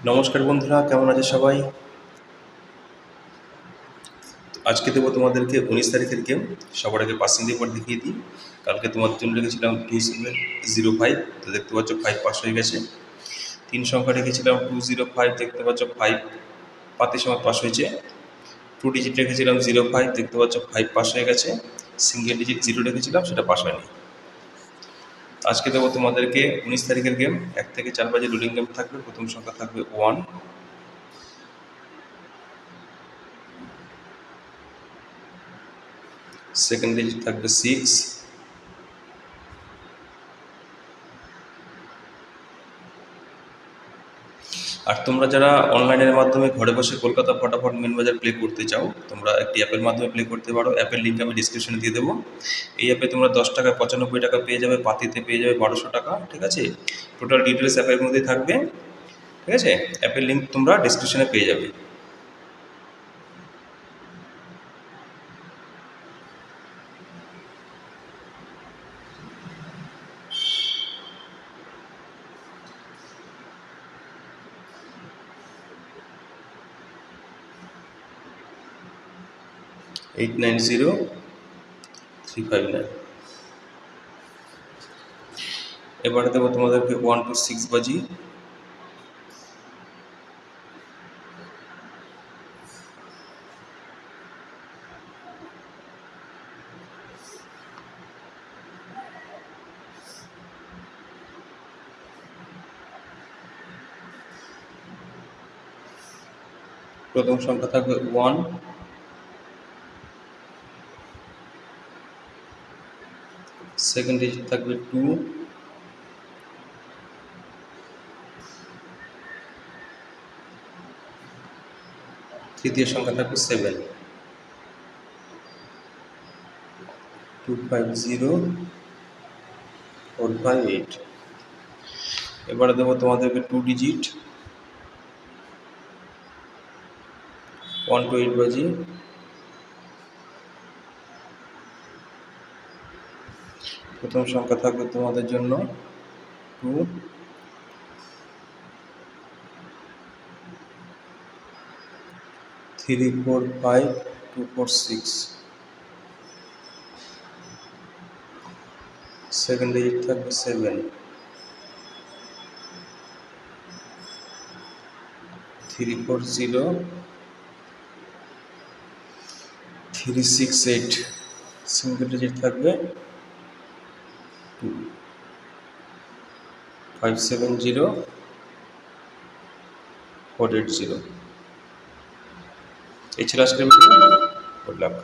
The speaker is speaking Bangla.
নমস্কার বন্ধুরা, কেমন আছে সবাই? আজকে দেবো তোমাদেরকে 19 তারিখের গেম। সবার আগে পাসিং রিপোর্ট দেখিয়ে দিই। কালকে তোমাদের জন্য রেখেছিলাম 2705, তো দেখতে পাচ্ছ 5 পাস হয়ে গেছে। 3 সংখ্যা রেখেছিলাম 205, দেখতে পাচ্ছ 5 পাতের সময় পাস হয়েছে। 2 ডিজিট রেখেছিলাম 05, দেখতে পাচ্ছ 5 পাস হয়ে গেছে। সিঙ্গেল ডিজিট 0 রেখেছিলাম, সেটা পাস হয়নি। আজকে দেবো তোমাদেরকে 19 তারিখের গেম। 1 থেকে 4 বাজে রুলিং গেম থাকবে। প্রথম সংখ্যা থাকবে 1, সেকেন্ড ডিজিট থাকবে 6, আর তোমরা যারা অনলাইনের মাধ্যমে ঘরে বসে কলকাতা ফটাফট মেন বাজার প্লে করতে চাও, তোমরা একটি অ্যাপের মাধ্যমে প্লে করতে পারো। অ্যাপের লিঙ্ক আমি ডিসক্রিপশনে দিয়ে দেবো। এই অ্যাপে তোমরা 10 টাকায় 95 টাকা পেয়ে যাবে, পাতিতে পেয়ে যাবে 1200 টাকা। ঠিক আছে, টোটাল ডিটেলস অ্যাপের মধ্যেই থাকবে। ঠিক আছে, অ্যাপের লিঙ্ক তোমরা ডিসক্রিপশনে পেয়ে যাবে। এইট 890359। এবারে দেবো তোমাদেরকে 1 to 6 বাজি। প্রথম সংখ্যা থাকবে 1, সেকেন্ড ডিজিট থাকবে 2, তৃতীয় সংখ্যা থাকবে 7, 250458। এবারে দেবো তোমাদেরকে 2 ডিজিট 1 to 8 বাজি। প্রথম সংখ্যা থাকবে তোমাদের জন্য 2, থ্রি 4 5 2 4 6। সেকেন্ড ডিজিট থাকবে 7, 340 368। সিঙ্গেল ডিজিট থাকবে 2, 570 480। এই ছিল আজকের ভিডিও। Good luck.